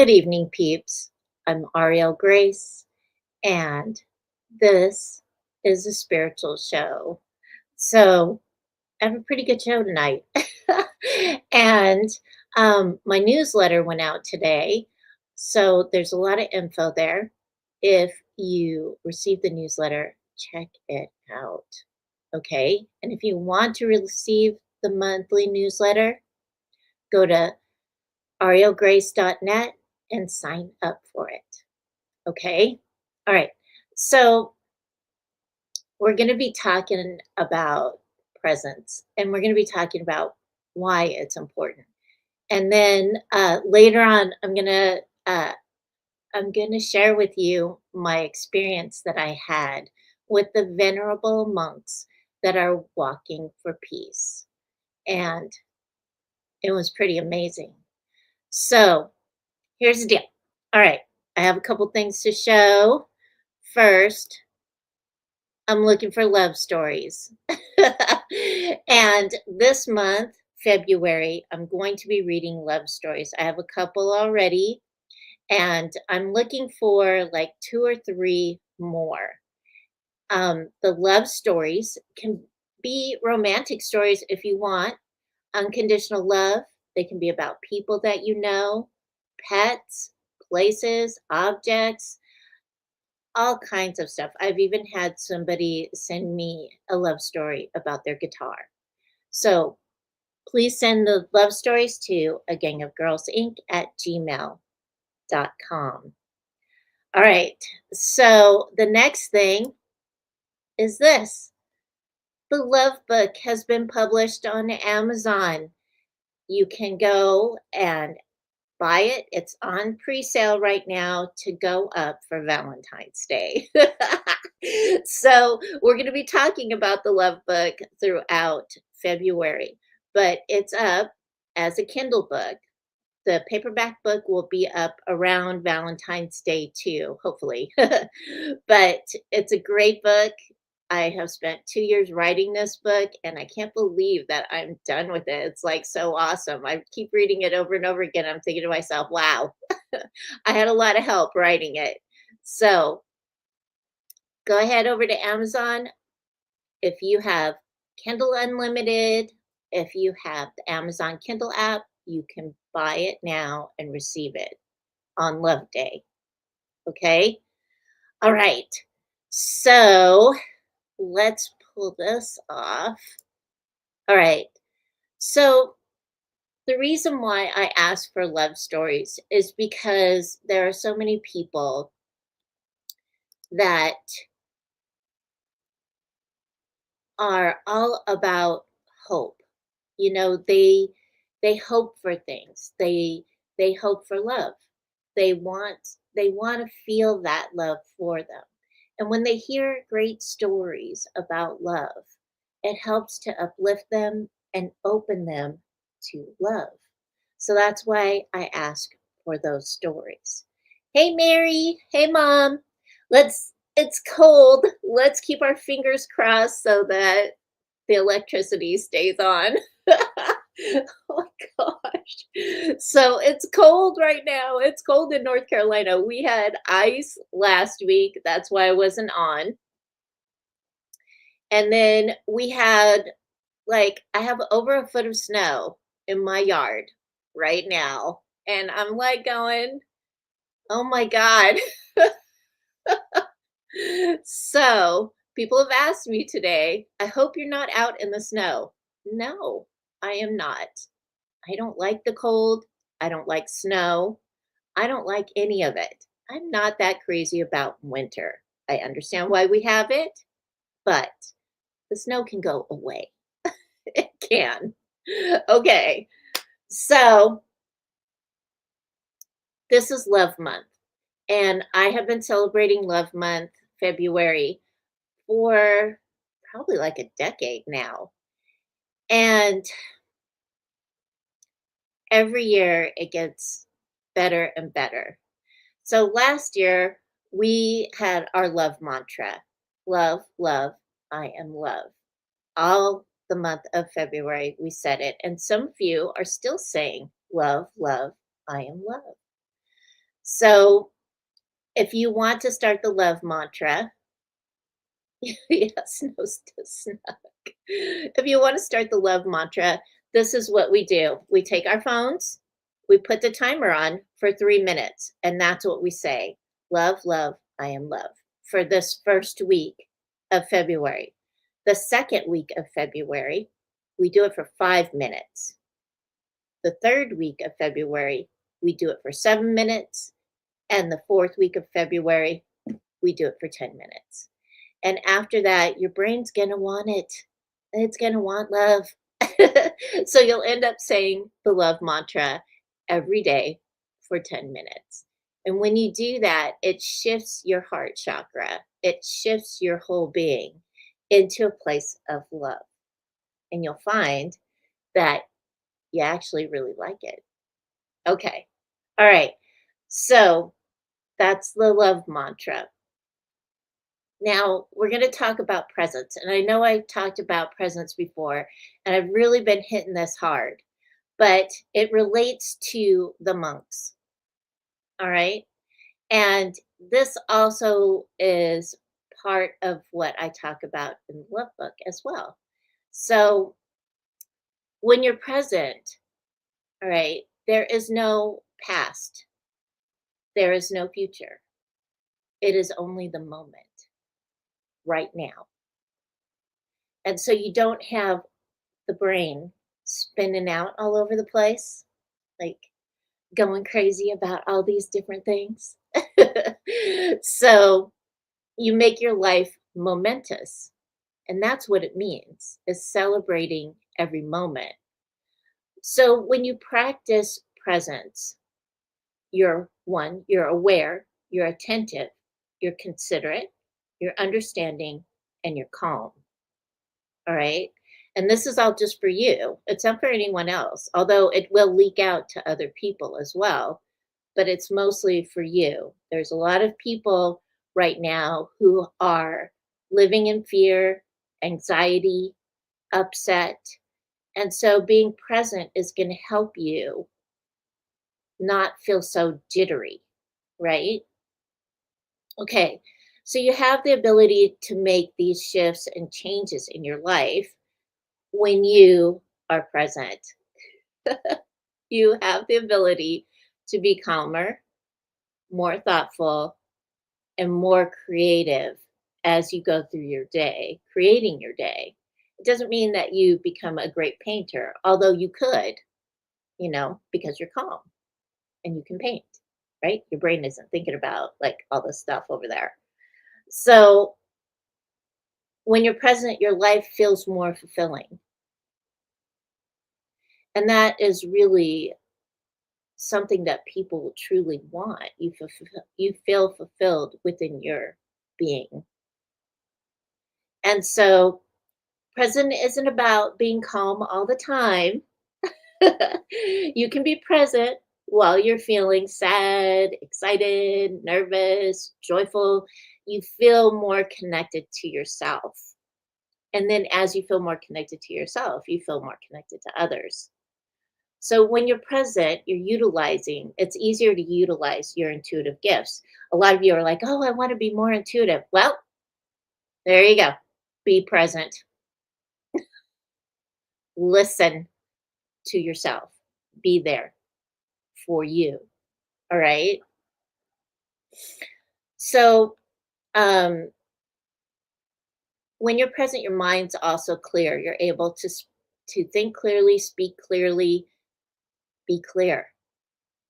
Good evening, peeps. I'm Auriel Grace, and this is a spiritual show. So, I have a pretty good show tonight. and my newsletter went out today. So, there's a lot of info there. If you receive the newsletter, check it out. Okay. And if you want to receive the monthly newsletter, go to aurielgrace.net and sign up for it. Okay. All right. So we're going to be talking about presence, and we're going to be talking about why it's important. And then later on, I'm gonna share with you my experience that I had with the venerable monks that are walking for peace, and it was pretty amazing. So here's the deal. All right, I have a couple things to show. First, I'm looking for love stories. And this month, February, I'm going to be reading love stories. I have a couple already, and I'm looking for like two or three more. The love stories can be romantic stories if you want, unconditional love. They can be about people that you know, pets, places, objects, all kinds of stuff. I've even had somebody send me a love story about their guitar. So please send the love stories to a gang of girls inc at gmail.com. All right. So the next thing is this. The Love Book has been published on Amazon. You can go and buy it. It's on pre-sale right now to go up for Valentine's Day. So we're going to be talking about the Love Book throughout February, but it's up as a Kindle book. The paperback book will be up around Valentine's Day too, hopefully. But it's a great book. I have spent 2 years writing this book, and I can't believe that I'm done with it. It's like so awesome. I keep reading it over and over again. I'm thinking to myself, wow, I had a lot of help writing it. So go ahead over to Amazon. If you have Kindle Unlimited, if you have the Amazon Kindle app, you can buy it now and receive it on Love Day. Okay? All right. So let's pull this off. All right. So the reason why I ask for love stories is because there are so many people that are all about hope. You know, they hope for things. They hope for love. They want they want to feel that love for them. And when they hear great stories about love, it helps to uplift them and open them to love. So that's why I ask for those stories. Hey Mary, hey mom. It's cold. Let's keep our fingers crossed so that the electricity stays on. Oh my gosh. So it's cold right now. It's cold in North Carolina. We had ice last week. That's why I wasn't on. And then we had I have over a foot of snow in my yard right now. And I'm like going, oh my God. So people have asked me today, I hope you're not out in the snow. No, I am not. I don't like the cold. I don't like snow. I don't like any of it. I'm not that crazy about winter. I understand why we have it, but the snow can go away. It can. Okay. So this is Love Month, and I have been celebrating Love Month, February, for probably like a decade now. And every year it gets better and better. So last year we had our love mantra: love, love, I am love. All the month of February we said it. And some of you are still saying, love, love, I am love. So if you want to start the love mantra, yes, no, snuck. If you want to start the love mantra, this is what we do. We take our phones, we put the timer on for 3 minutes, and that's what we say. Love, love, I am love for this first week of February. The second week of February, we do it for 5 minutes. The third week of February, we do it for 7 minutes. And the fourth week of February, we do it for 10 minutes. And after that, your brain's gonna want it. It's gonna want love. So you'll end up saying the love mantra every day for 10 minutes. And when you do that, it shifts your heart chakra, it shifts your whole being into a place of love. And you'll find that you actually really like it. Okay. All right. So that's the love mantra. Now, we're going to talk about presents. And I know I talked about presents before, and I've really been hitting this hard, but it relates to the monks. All right. And this also is part of what I talk about in the love book as well. So when you're present, all right, there is no past, there is no future. It is only the moment right now. And so you don't have the brain spinning out all over the place, like going crazy about all these different things. So you make your life momentous. And that's what it means, is celebrating every moment. So when you practice presence, you're aware, you're attentive, you're considerate, you're understanding, and you're calm. All right. And this is all just for you. It's not for anyone else, although it will leak out to other people as well, but it's mostly for you. There's a lot of people right now who are living in fear, anxiety, upset. And so being present is going to help you not feel so jittery, right? Okay. So you have the ability to make these shifts and changes in your life when you are present. You have the ability to be calmer, more thoughtful, and more creative as you go through your day, creating your day. It doesn't mean that you become a great painter, although you could, because you're calm and you can paint, right? Your brain isn't thinking about like all this stuff over there. So when you're present, your life feels more fulfilling. And that is really something that people truly want. You feel fulfilled within your being. And so present isn't about being calm all the time. You can be present while you're feeling sad, excited, nervous, joyful. You feel more connected to yourself. And then as you feel more connected to yourself, you feel more connected to others. So when you're present, it's easier to utilize your intuitive gifts. A lot of you are like, oh, I want to be more intuitive. Well, there you go. Be present. Listen to yourself. Be there for you. All right. So when you're present, your mind's also clear. You're able to think clearly, speak clearly, be clear,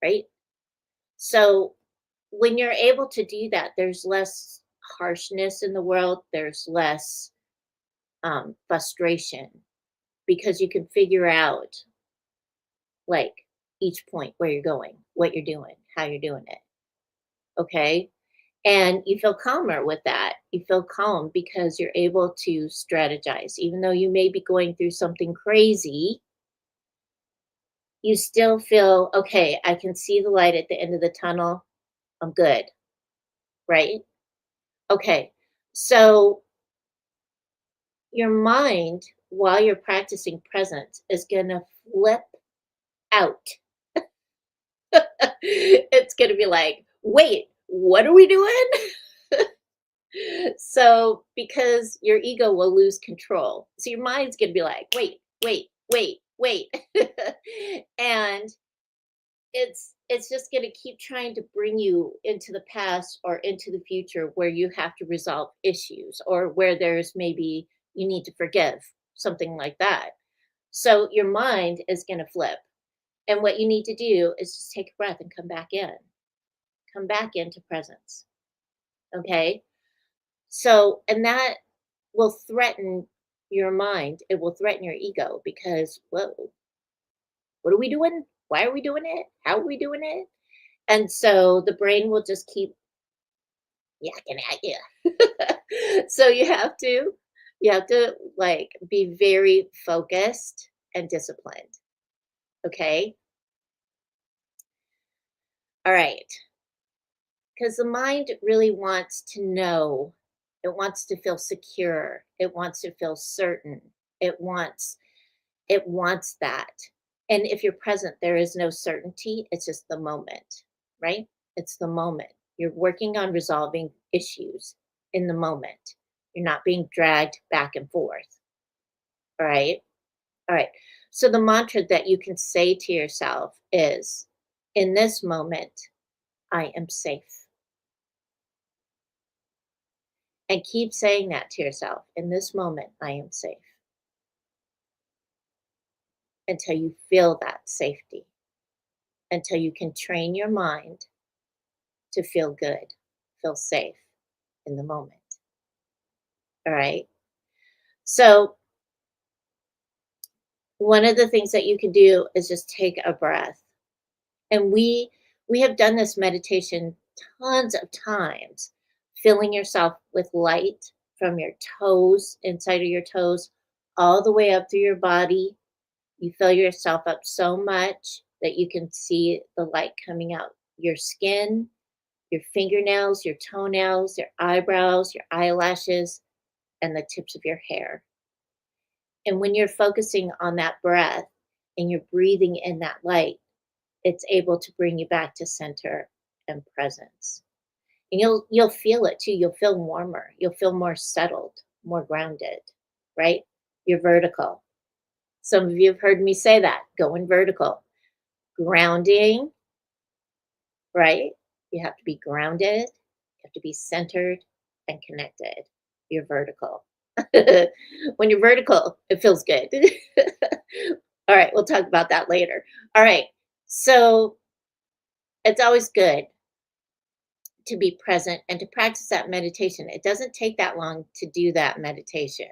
right? So when you're able to do that, there's less harshness in the world. There's less frustration because you can figure out like each point where you're going, what you're doing, how you're doing it. Okay. And you feel calmer with that. You feel calm because you're able to strategize. Even though you may be going through something crazy, you still feel, okay, I can see the light at the end of the tunnel. I'm good. Right. Okay. So your mind, while you're practicing presence, is going to flip out. It's going to be like, wait, what are we doing? So, because your ego will lose control. So your mind's going to be like, wait, wait, wait, wait. And it's just going to keep trying to bring you into the past or into the future where you have to resolve issues or where there's maybe you need to forgive, something like that. So your mind is going to flip. And what you need to do is just take a breath and come back in. Come back into presence. Okay? So, and that will threaten your mind. It will threaten your ego because, whoa, what are we doing? Why are we doing it? How are we doing it? And so the brain will just keep yakking at you. So you have to like be very focused and disciplined. Okay. All right. Because the mind really wants to know, it wants to feel secure, it wants to feel certain, it wants it wants that. And if you're present, there is no certainty, it's just the moment, right? It's the moment. You're working on resolving issues in the moment. You're not being dragged back and forth. All right. All right. So the mantra that you can say to yourself is, in this moment, I am safe. And keep saying that to yourself. In this moment, I am safe until you feel that safety, until you can train your mind to feel good, feel safe in the moment. All right. So, one of the things that you can do is just take a breath. And we have done this meditation tons of times, filling yourself with light from your toes, inside of your toes, all the way up through your body. You fill yourself up so much that you can see the light coming out your skin, your fingernails, your toenails, your eyebrows, your eyelashes, and the tips of your hair. And when you're focusing on that breath and you're breathing in that light, it's able to bring you back to center and presence. And you'll feel it too. You'll feel warmer. You'll feel more settled, more grounded, right? You're vertical. Some of you have heard me say that, going vertical. Grounding, right? You have to be grounded, you have to be centered and connected. You're vertical. When you're vertical, it feels good. All right, we'll talk about that later. All right, so it's always good to be present and to practice that meditation. It doesn't take that long to do that meditation,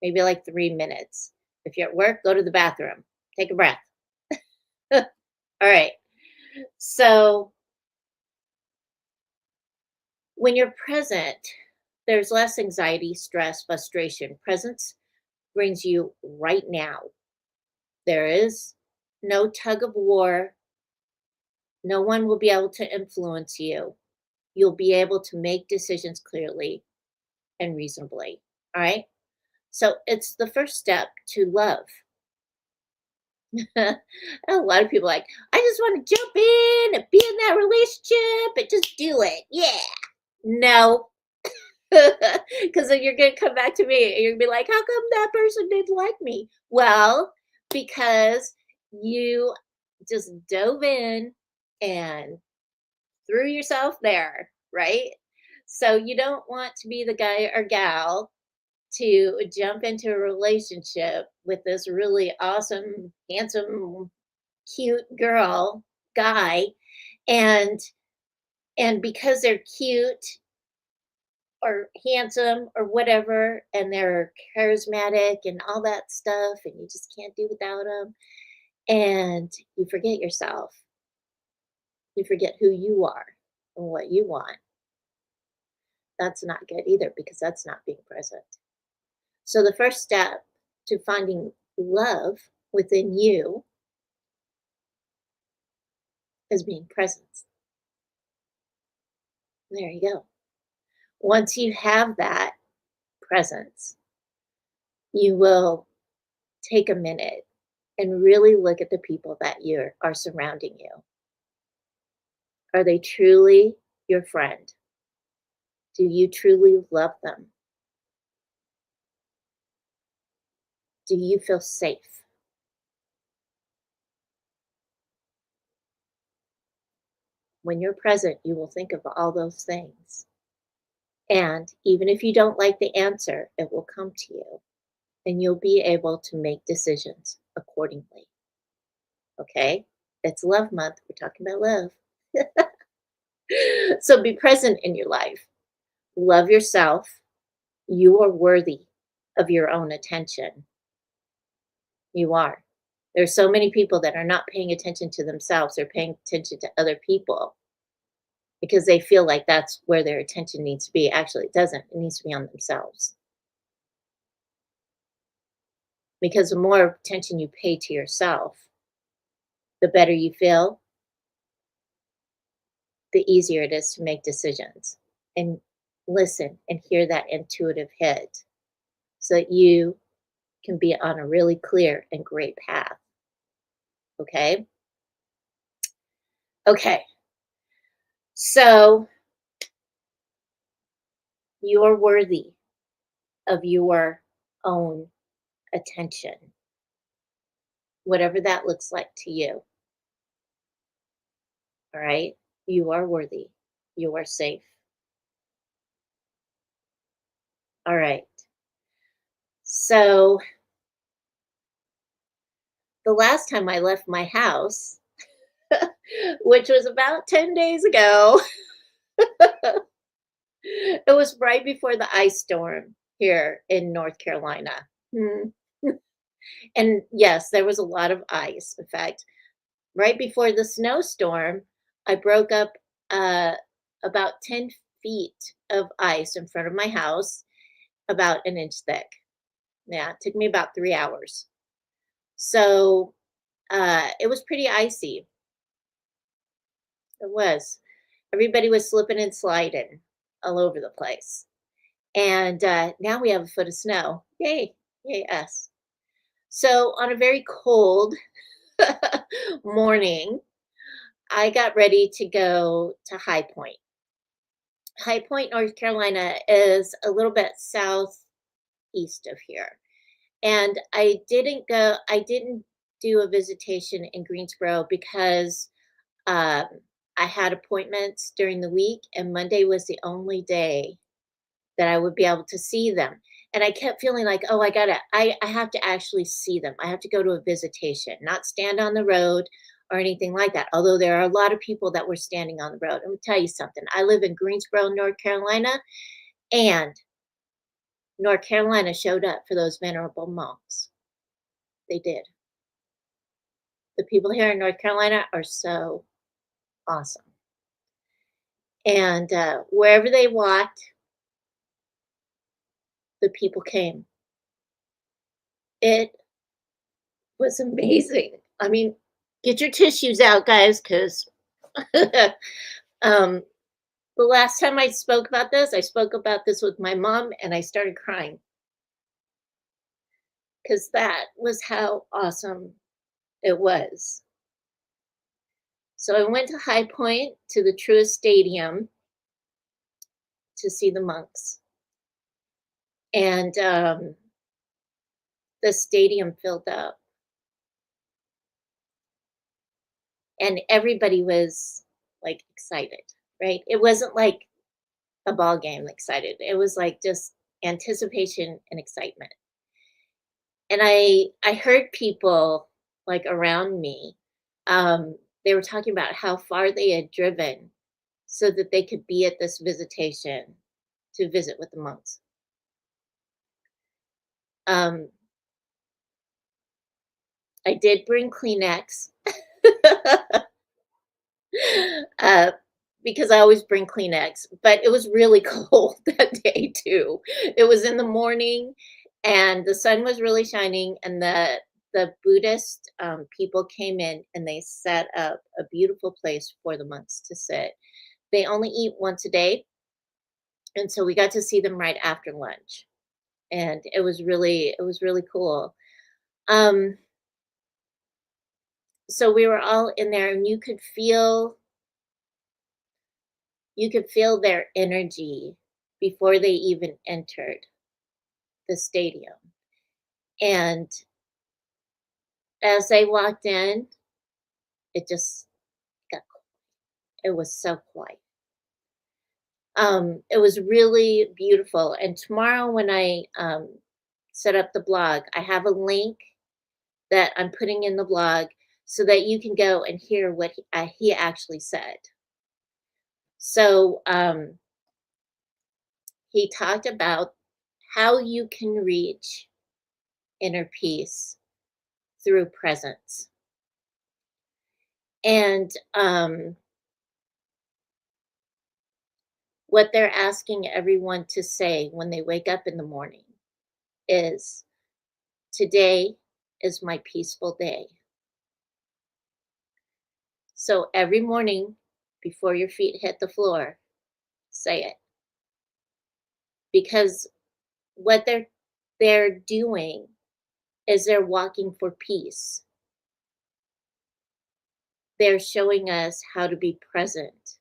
maybe like 3 minutes. If you're at work, go to the bathroom, take a breath. All right, so when you're present, there's less anxiety, stress, frustration. Presence brings you right now. There is no tug of war. No one will be able to influence you. You'll be able to make decisions clearly and reasonably. All right. So it's the first step to love. A lot of people are like, I just want to jump in and be in that relationship and just do it. Yeah. No, because then you're gonna come back to me and you're gonna be like, "How come that person didn't like me?" Well, because you just dove in and threw yourself there, right? So you don't want to be the guy or gal to jump into a relationship with this really awesome, handsome, cute girl, guy, and because they're cute or handsome or whatever, and they're charismatic and all that stuff, and you just can't do without them. And you forget yourself. You forget who you are and what you want. That's not good either because that's not being present. So, the first step to finding love within you is being present. There you go. Once you have that presence, you will take a minute and really look at the people that you are surrounding you. Are they truly your friend? Do you truly love them? Do you feel safe? When you're present, you will think of all those things. And even if you don't like the answer, it will come to you and you'll be able to make decisions accordingly. Okay? It's love month. We're talking about love. So be present in your life. Love yourself. You are worthy of your own attention. You are. There's so many people that are not paying attention to themselves. They're paying attention to other people because they feel like that's where their attention needs to be. Actually, it doesn't. It needs to be on themselves. Because the more attention you pay to yourself, the better you feel, the easier it is to make decisions and listen and hear that intuitive hit so that you can be on a really clear and great path. Okay. Okay. So you're worthy of your own attention, whatever that looks like to you. All right. You are worthy. You are safe. All right. So the last time I left my house, which was about 10 days ago, it was right before the ice storm here in North Carolina. Hmm. And yes, there was a lot of ice. In fact, right before the snowstorm, I broke up about 10 feet of ice in front of my house, about an inch thick. Yeah, it took me about 3 hours. So it was pretty icy. It was. Everybody was slipping and sliding all over the place. And now we have a foot of snow. Yay, yay, us. So on a very cold morning, I got ready to go to High Point. High Point, North Carolina is a little bit southeast of here. And I didn't do a visitation in Greensboro because um, I had appointments during the week, and Monday was the only day that I would be able to see them. And I kept feeling like, oh, I have to actually see them. I have to go to a visitation, not stand on the road or anything like that. Although there are a lot of people that were standing on the road. Let me tell you something. I live in Greensboro, North Carolina, and North Carolina showed up for those venerable monks. They did. The people here in North Carolina are so awesome. And wherever they walked, the people came. It was amazing. I mean, get your tissues out, guys, because um, the last time I spoke about this, I spoke about this with my mom and I started crying because that was how awesome it was. So I went to High Point to the Truist Stadium to see the monks. And the stadium filled up and everybody was like excited, right? It wasn't like a ball game excited. It was like just anticipation and excitement. And I heard people like around me, they were talking about how far they had driven so that they could be at this visitation to visit with the monks. Um, I did bring Kleenex. uh, because I always bring Kleenex, but it was really cold that day too. It was in the morning and the sun was really shining and the Buddhist people came in and they set up a beautiful place for the monks to sit. They only eat once a day, and so we got to see them right after lunch. And it was really cool. Um, so we were all in there and you could feel You could feel their energy before they even entered the stadium. And as they walked in, it just got, it was so quiet. It was really beautiful. And tomorrow, when I set up the blog, I have a link that I'm putting in the blog so that you can go and hear what he actually said. So he talked about how you can reach inner peace through presence. And what they're asking everyone to say when they wake up in the morning is, today is my peaceful day. So every morning before your feet hit the floor, say it. Because what they're doing is they're walking for peace. They're showing us how to be present.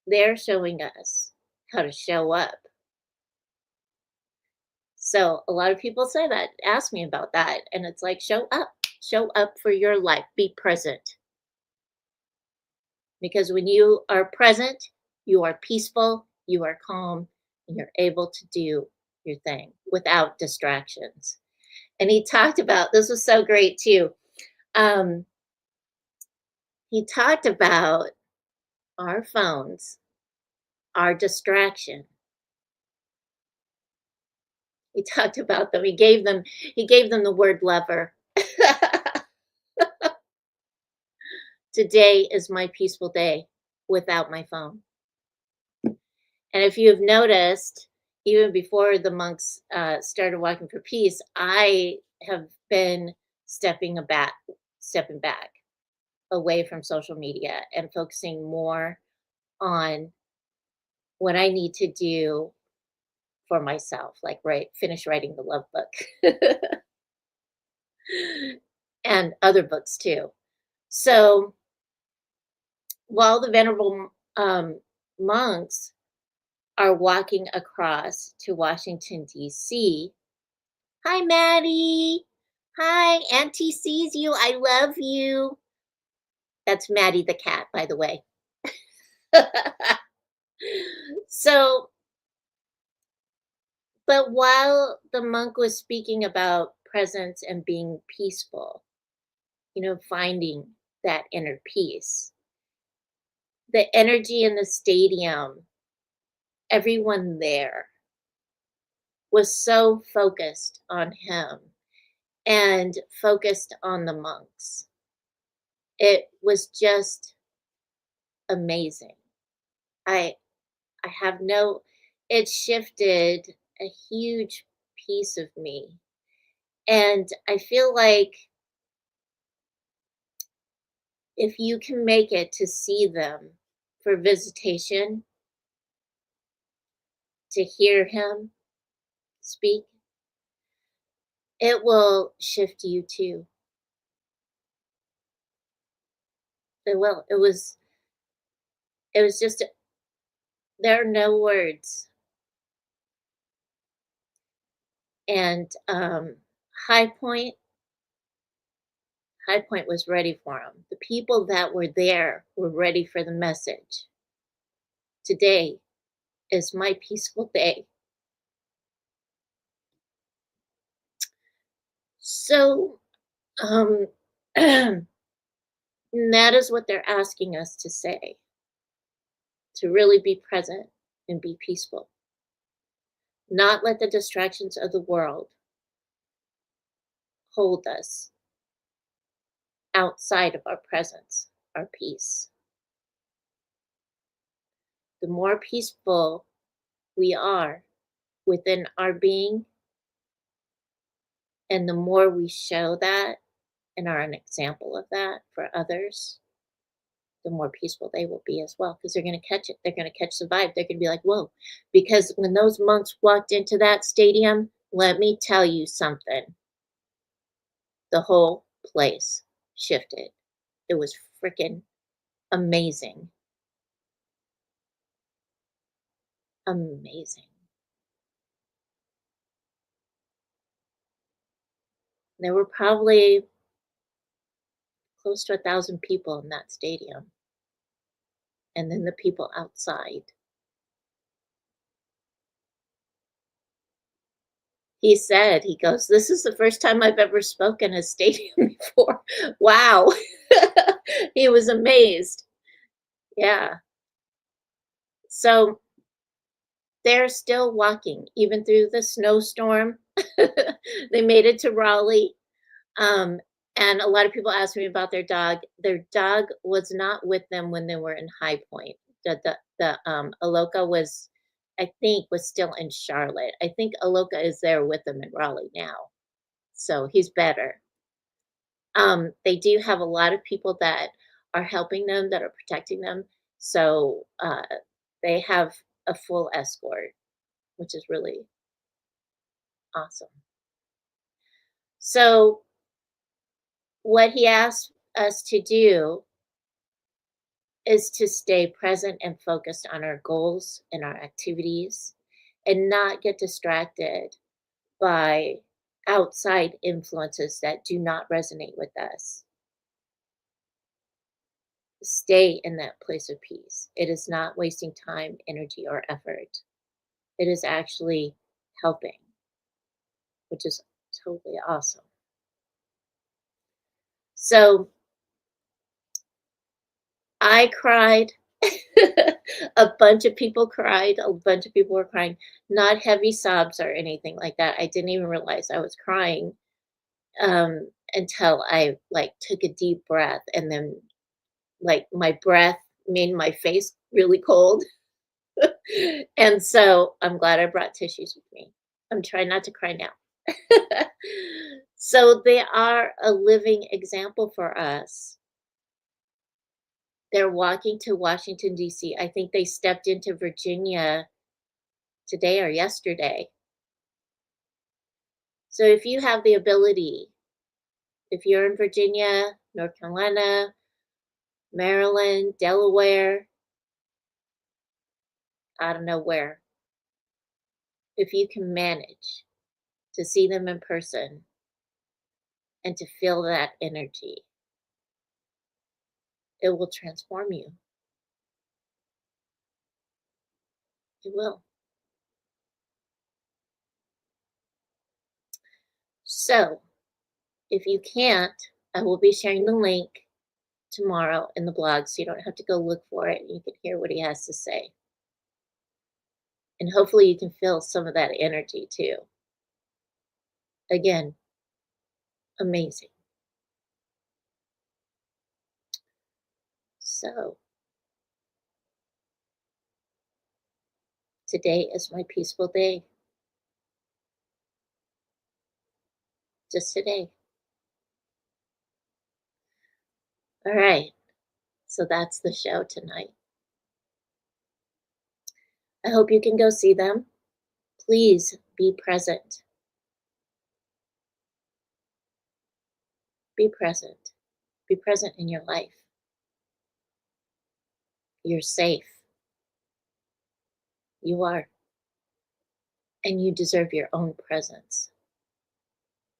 They're showing us how to show up. So a lot of people say that, ask me about that. And it's like, show up for your life, be present. Because when you are present, you are peaceful, you are calm, and you're able to do your thing without distractions. And he talked about, this was so great too. He talked about our phones, our distraction. He talked about them. He gave them the word lover. Today is my peaceful day without my phone. And if you have noticed, even before the monks started walking for peace, I have been stepping back away from social media and focusing more on what I need to do for myself, like finish writing the love book and other books too. So while the venerable monks are walking across to Washington, D.C., hi, Maddie. Hi, Auntie sees you. I love you. That's Maddie the cat, by the way. So, but while the monk was speaking about presence and being peaceful, finding that inner peace, the energy in the stadium, everyone there was so focused on him and focused on the monks. It was just amazing. I have no, it shifted a huge piece of me. And I feel like if you can make it to see them for visitation, to hear him speak, it will shift you too. It will. It was just, there are no words. And High Point was ready for him. The people that were there were ready for the message. Today is my peaceful day. So that is what they're asking us to say, to really be present and be peaceful. Not let the distractions of the world hold us outside of our presence, our peace. The more peaceful we are within our being, and the more we show that and are an example of that for others, the more peaceful they will be as well, because they're going to catch it. They're going to catch the vibe. They're going to be like, whoa. Because when those monks walked into that stadium, let me tell you something. The whole place shifted. It was freaking amazing. Amazing. There were probably close to 1,000 people in that stadium, and then the people outside. He said, he goes, "This is the first time I've ever spoken a stadium before." Wow. He was amazed. Yeah. So, they're still walking even through the snowstorm. They made it to Raleigh, um, and a lot of people asked me about their dog. Their dog was not with them when they were in High Point. Aloka was, I think, was still in Charlotte. I think Aloka is there with them in Raleigh now, so he's better. They do have a lot of people that are helping them, that are protecting them, so, they have a full escort, which is really awesome. So, what he asked us to do is to stay present and focused on our goals and our activities and not get distracted by outside influences that do not resonate with us. Stay in that place of peace. It is not wasting time, energy, or effort. It is actually helping, which is totally awesome. So I cried. A bunch of people cried. A bunch of people were crying. Not heavy sobs or anything like that. I didn't even realize I was crying until I like took a deep breath, and then like my breath made my face really cold. And so I'm glad I brought tissues with me. I'm trying not to cry now. So they are a living example for us. They're walking to Washington, D.C. I think they stepped into Virginia today or yesterday. So if you have the ability, if you're in Virginia, North Carolina, Maryland, Delaware, I don't know where, if you can manage to see them in person and to feel that energy, it will transform you. It will. So if you can't, I will be sharing the link tomorrow in the blog so you don't have to go look for it. You can hear what he has to say. And hopefully you can feel some of that energy too. Again, amazing. So today is my peaceful day. Just today. All right. So that's the show tonight. I hope you can go see them. Please be present. Be present. Be present in your life. You're safe. You are. And you deserve your own presence.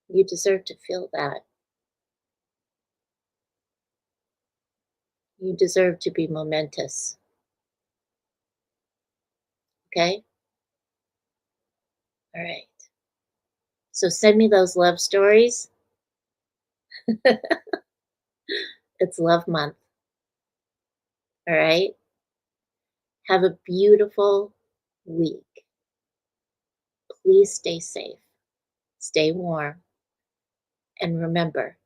You deserve to feel that. You deserve to be momentous. Okay? All right. So send me those love stories. It's love month. All right? Have a beautiful week. Please stay safe. Stay warm. And remember,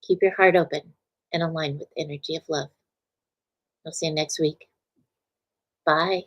keep your heart open and aligned with the energy of love. I'll see you next week. Bye.